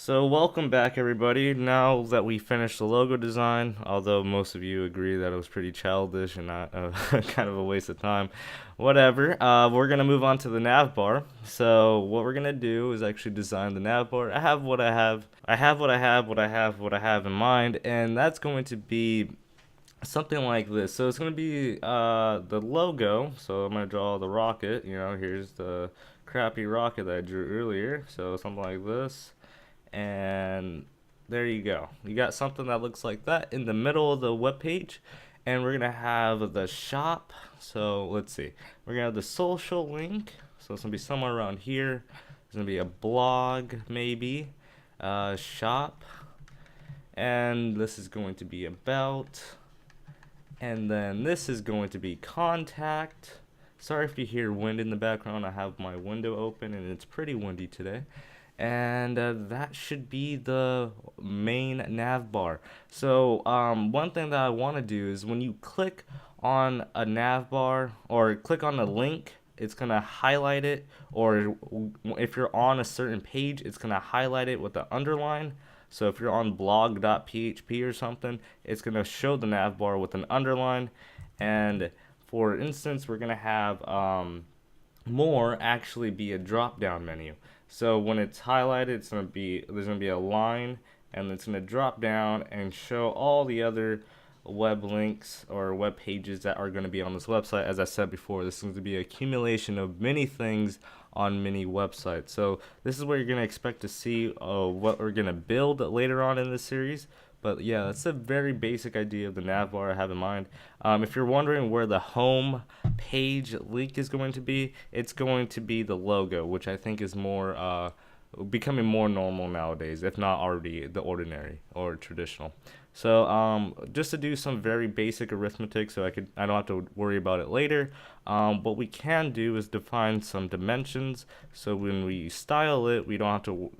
So welcome back everybody. Now that we finished the logo design, although most of you agree that it was pretty childish and not kind of a waste of time, whatever, we're going to move on to the nav bar. So what we're going to do is actually design the nav bar. I have what I have. I have what I have, what I have in mind, and that's going to be something like this. So it's going to be the logo. So I'm going to draw the rocket. Here's the crappy rocket that I drew earlier. So something like this. And there you go. You got something that looks like that in the middle of the web page, and we're gonna have the shop. So let's see, we're gonna have the social link, so it's gonna be somewhere around here. There's gonna be a blog, maybe shop, and this is going to be about, and then this is going to be contact. Sorry if you hear wind in the background. I have my window open and it's pretty windy today. And that should be the main nav bar. So one thing that I want to do is when you click on a nav bar or click on a link, it's going to highlight it, or if you're on a certain page, it's going to highlight it with the underline. So if you're on blog.php or something, it's going to show the nav bar with an underline. And for instance, we're going to have more actually be a drop down menu. So when it's highlighted, there's gonna be a line, and it's gonna drop down and show all the other web links or web pages that are gonna be on this website. As I said before, this is going to be an accumulation of many things on many websites. So this is where you're gonna expect to see what we're gonna build later on in this series. But yeah, that's a very basic idea of the nav bar I have in mind. If you're wondering where the home page link is going to be, it's going to be the logo, which I think is more becoming more normal nowadays, if not already the ordinary or traditional. So just to do some very basic arithmetic, so I don't have to worry about it later. What we can do is define some dimensions, so when we style it, we don't have to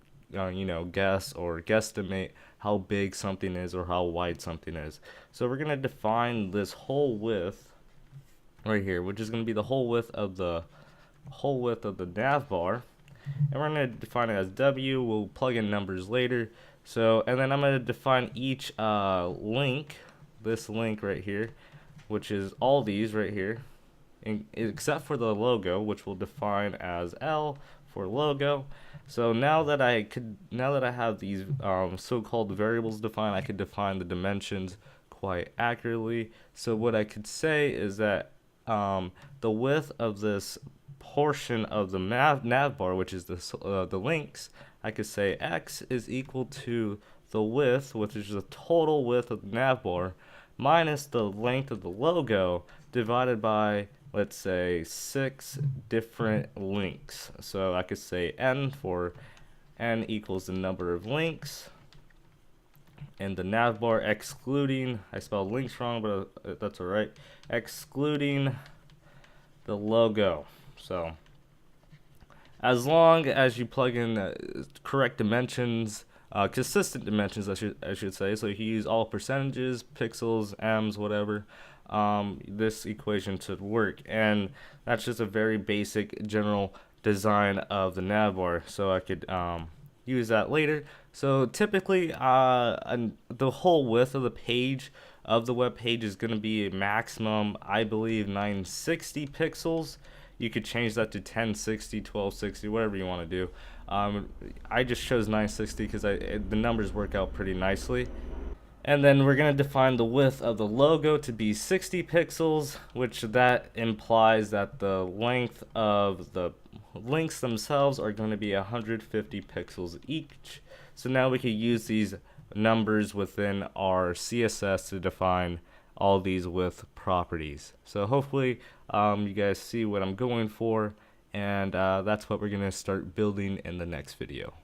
guess or guesstimate how big something is or how wide something is. So we're going to define this whole width right here, which is going to be the whole width of the nav bar, and we're going to define it as W. We'll plug in numbers later. So, and then I'm going to define each link, this link right here, which is all these right here, except for the logo, which we'll define as L for logo. So now that I have these so-called variables defined, I could define the dimensions quite accurately. So what I could say is that the width of this portion of the nav bar, which is the links, I could say x is equal to the width, which is the total width of the nav bar, minus the length of the logo divided by, let's say, 6 different links. So I could say n for n equals the number of links, and the nav bar excluding, I spelled links wrong, but that's alright, excluding the logo. So as long as you plug in correct dimensions, consistent dimensions I should say, so if you use all percentages, pixels, ems, whatever, this equation should work. And that's just a very basic general design of the nav bar, so I could use that later. So typically the whole width of the page of the web page is going to be a maximum, I believe, 960 pixels. You could change that to 1060, 1260, whatever you want to do. I just chose 960 because the numbers work out pretty nicely. And then we're going to define the width of the logo to be 60 pixels, which that implies that the length of the links themselves are going to be 150 pixels each. So now we can use these numbers within our CSS to define all these width properties. So hopefully you guys see what I'm going for, and that's what we're going to start building in the next video.